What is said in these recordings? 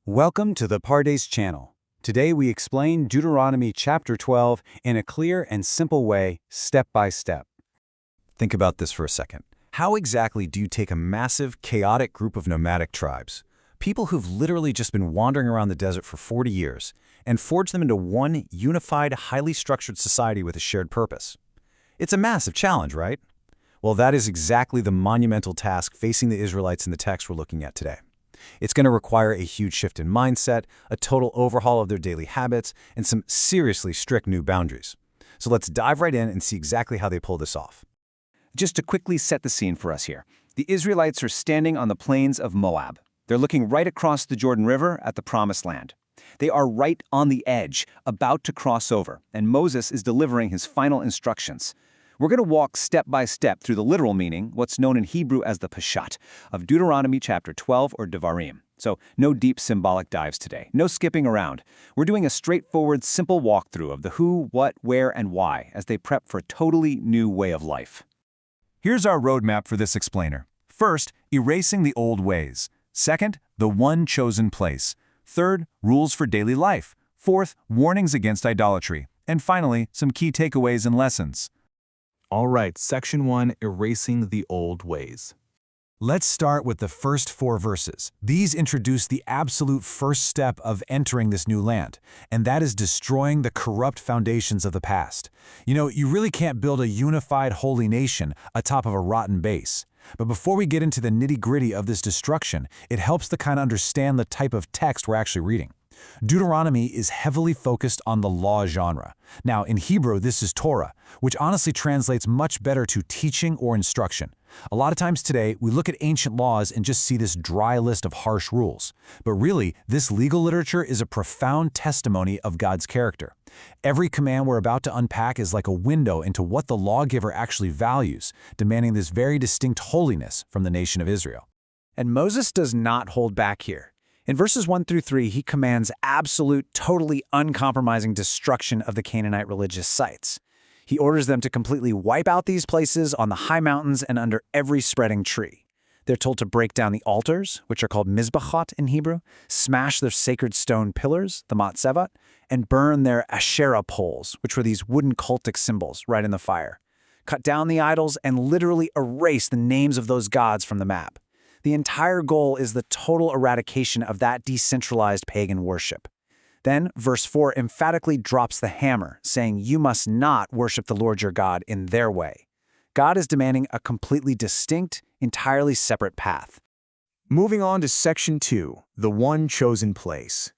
Welcome to the Pardes channel. Today we explain Deuteronomy chapter 12 in a clear and simple way, step by step. Think about this for a second. How exactly do you take a massive, chaotic group of nomadic tribes, people who've literally just been wandering around the desert for 40 years, and forge them into one unified, highly structured society with a shared purpose? It's a massive challenge, right? Well, that is exactly the monumental task facing the Israelites in the text we're looking at today. It's going to require a huge shift in mindset, a total overhaul of their daily habits, and some seriously strict new boundaries. So let's dive right in and see exactly how they pull this off. Just to quickly set the scene for us here, the Israelites are standing on the plains of Moab. They're looking right across the Jordan River at the Promised Land. They are right on the edge, about to cross over, and Moses is delivering his final instructions. We're going to walk step by step through the literal meaning, what's known in Hebrew as the Peshat, of Deuteronomy chapter 12 or Devarim. So no deep symbolic dives today, no skipping around. We're doing a straightforward, simple walkthrough of the who, what, where, and why as they prep for a totally new way of life. Here's our roadmap for this explainer. First, erasing the old ways. Second, the one chosen place. Third, rules for daily life. Fourth, warnings against idolatry. And finally, some key takeaways and lessons. All right, Section 1, Erasing the Old Ways. Let's start with the first 4 verses. These introduce the absolute first step of entering this new land, and that is destroying the corrupt foundations of the past. You really can't build a unified holy nation atop of a rotten base. But before we get into the nitty-gritty of this destruction, it helps to kind of understand the type of text we're actually reading. Deuteronomy is heavily focused on the law genre. Now, in Hebrew, this is Torah, which honestly translates much better to teaching or instruction. A lot of times today, we look at ancient laws and just see this dry list of harsh rules. But really, this legal literature is a profound testimony of God's character. Every command we're about to unpack is like a window into what the lawgiver actually values, demanding this very distinct holiness from the nation of Israel. And Moses does not hold back here. In verses 1 through 3, he commands absolute, totally uncompromising destruction of the Canaanite religious sites. He orders them to completely wipe out these places on the high mountains and under every spreading tree. They're told to break down the altars, which are called mizbachot in Hebrew, smash their sacred stone pillars, the matzevat, and burn their Asherah poles, which were these wooden cultic symbols, right in the fire. Cut down the idols and literally erase the names of those gods from the map. The entire goal is the total eradication of that decentralized pagan worship. Then, verse 4 emphatically drops the hammer, saying you must not worship the Lord your God in their way. God is demanding a completely distinct, entirely separate path. Moving on to Section 2, the one chosen place.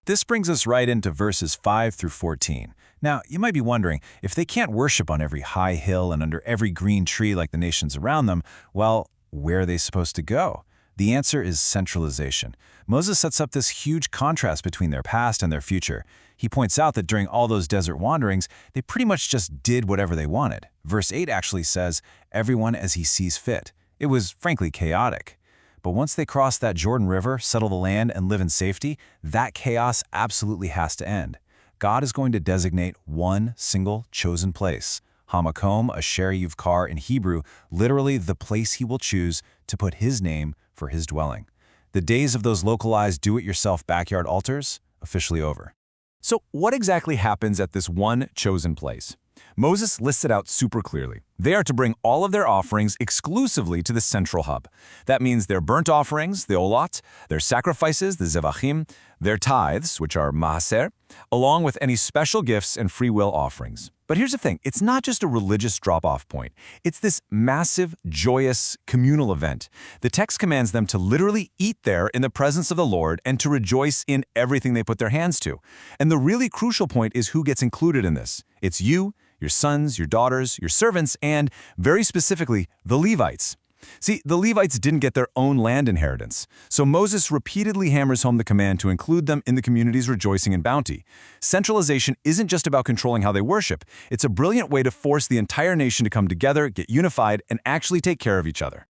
This brings us right into verses 5 through 14. Now, you might be wondering, if they can't worship on every high hill and under every green tree like the nations around them, well, where are they supposed to go? The answer is centralization. Moses sets up this huge contrast between their past and their future. He points out that during all those desert wanderings, they pretty much just did whatever they wanted. Verse 8 actually says, everyone as he sees fit. It was frankly chaotic. But once they cross that Jordan River, settle the land, and live in safety, that chaos absolutely has to end. God is going to designate one single chosen place. Hamakom, Asher Yuvkar in Hebrew, literally the place he will choose to put his name for his dwelling. The days of those localized do-it-yourself backyard altars, officially over. So what exactly happens at this one chosen place? Moses lists it out super clearly. They are to bring all of their offerings exclusively to the central hub. That means their burnt offerings, the olot, their sacrifices, the zevachim, their tithes, which are maaser, along with any special gifts and free will offerings. But here's the thing, it's not just a religious drop-off point. It's this massive, joyous, communal event. The text commands them to literally eat there in the presence of the Lord and to rejoice in everything they put their hands to. And the really crucial point is who gets included in this. It's you, your sons, your daughters, your servants, and, very specifically, the Levites. See, the Levites didn't get their own land inheritance, so Moses repeatedly hammers home the command to include them in the community's rejoicing and bounty. Centralization isn't just about controlling how they worship. It's a brilliant way to force the entire nation to come together, get unified, and actually take care of each other.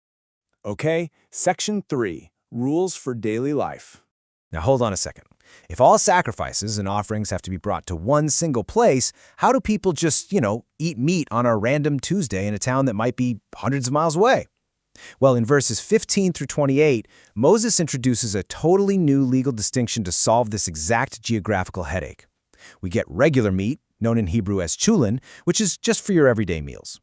Okay, Section 3, Rules for Daily Life. Now hold on a second. If all sacrifices and offerings have to be brought to one single place, how do people just, eat meat on a random Tuesday in a town that might be hundreds of miles away? Well, in verses 15 through 28, Moses introduces a totally new legal distinction to solve this exact geographical headache. We get regular meat, known in Hebrew as chulin, which is just for your everyday meals.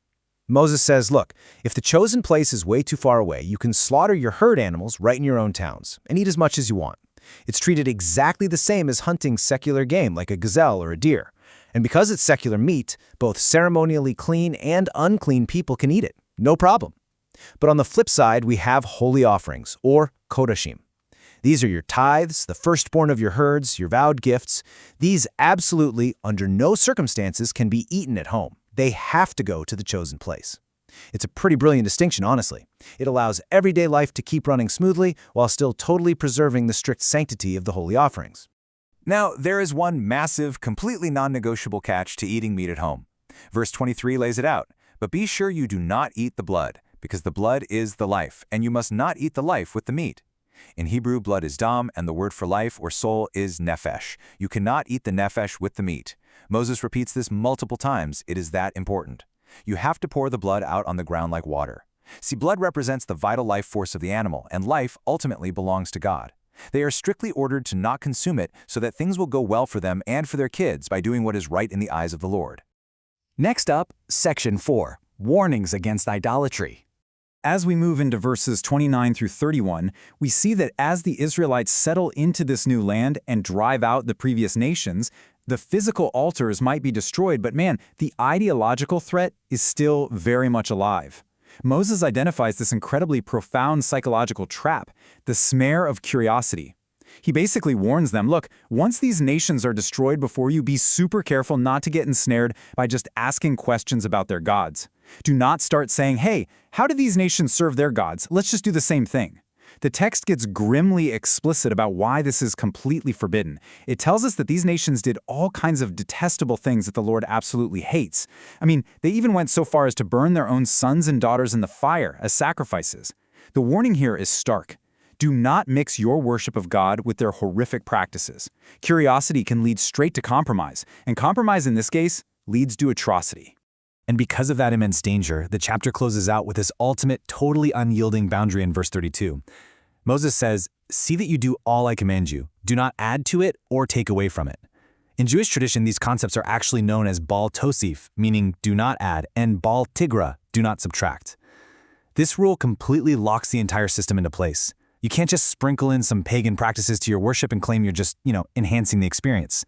Moses says, look, if the chosen place is way too far away, you can slaughter your herd animals right in your own towns and eat as much as you want. It's treated exactly the same as hunting secular game like a gazelle or a deer. And because it's secular meat, both ceremonially clean and unclean people can eat it. No problem. But on the flip side, we have holy offerings, or kodashim. These are your tithes, the firstborn of your herds, your vowed gifts. These absolutely, under no circumstances, can be eaten at home. They have to go to the chosen place. It's a pretty brilliant distinction, honestly. It allows everyday life to keep running smoothly while still totally preserving the strict sanctity of the holy offerings. Now, there is one massive, completely non-negotiable catch to eating meat at home. Verse 23 lays it out. But be sure you do not eat the blood, because the blood is the life, and you must not eat the life with the meat. In Hebrew, blood is dam, and the word for life or soul is nephesh. You cannot eat the nephesh with the meat. Moses repeats this multiple times. It is that important. You have to pour the blood out on the ground like water. See, blood represents the vital life force of the animal, and life ultimately belongs to God. They are strictly ordered to not consume it so that things will go well for them and for their kids by doing what is right in the eyes of the Lord. Next up, Section 4, Warnings Against Idolatry. As we move into verses 29 through 31, we see that as the Israelites settle into this new land and drive out the previous nations, the physical altars might be destroyed, but man, the ideological threat is still very much alive. Moses identifies this incredibly profound psychological trap, the snare of curiosity. He basically warns them, look, once these nations are destroyed before you, be super careful not to get ensnared by just asking questions about their gods. Do not start saying, hey, how do these nations serve their gods? Let's just do the same thing. The text gets grimly explicit about why this is completely forbidden. It tells us that these nations did all kinds of detestable things that the Lord absolutely hates. I mean, they even went so far as to burn their own sons and daughters in the fire as sacrifices. The warning here is stark. Do not mix your worship of God with their horrific practices. Curiosity can lead straight to compromise, and compromise in this case leads to atrocity. And because of that immense danger, the chapter closes out with this ultimate, totally unyielding boundary in verse 32. Moses says, see that you do all I command you. Do not add to it or take away from it. In Jewish tradition, these concepts are actually known as Bal Tosif, meaning do not add, and Bal Tigra, do not subtract. This rule completely locks the entire system into place. You can't just sprinkle in some pagan practices to your worship and claim you're just, enhancing the experience.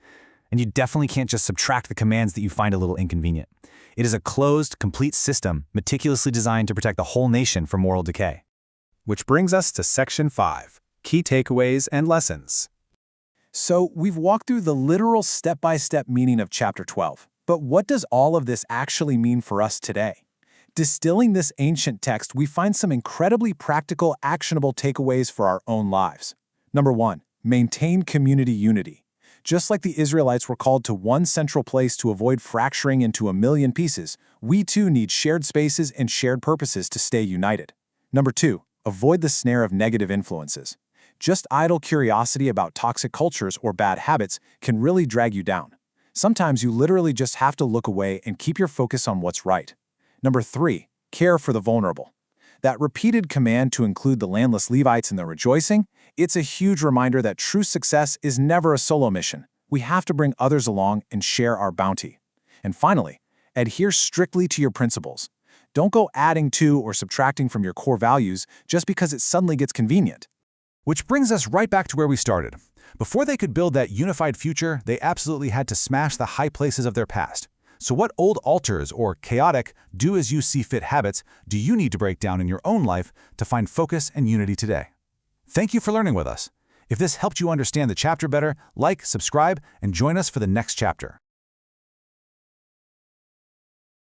And you definitely can't just subtract the commands that you find a little inconvenient. It is a closed, complete system meticulously designed to protect the whole nation from moral decay. Which brings us to Section 5, Key Takeaways and Lessons. So we've walked through the literal step-by-step meaning of Chapter 12. But what does all of this actually mean for us today? Distilling this ancient text, we find some incredibly practical, actionable takeaways for our own lives. Number 1, maintain community unity. Just like the Israelites were called to one central place to avoid fracturing into a million pieces, we too need shared spaces and shared purposes to stay united. Number 2, avoid the snare of negative influences. Just idle curiosity about toxic cultures or bad habits can really drag you down. Sometimes you literally just have to look away and keep your focus on what's right. Number 3, care for the vulnerable. That repeated command to include the landless Levites in the rejoicing, it's a huge reminder that true success is never a solo mission. We have to bring others along and share our bounty. And finally, adhere strictly to your principles. Don't go adding to or subtracting from your core values just because it suddenly gets convenient. Which brings us right back to where we started. Before they could build that unified future, they absolutely had to smash the high places of their past. So what old altars or chaotic, do-as-you-see-fit habits do you need to break down in your own life to find focus and unity today? Thank you for learning with us. If this helped you understand the chapter better, like, subscribe, and join us for the next chapter.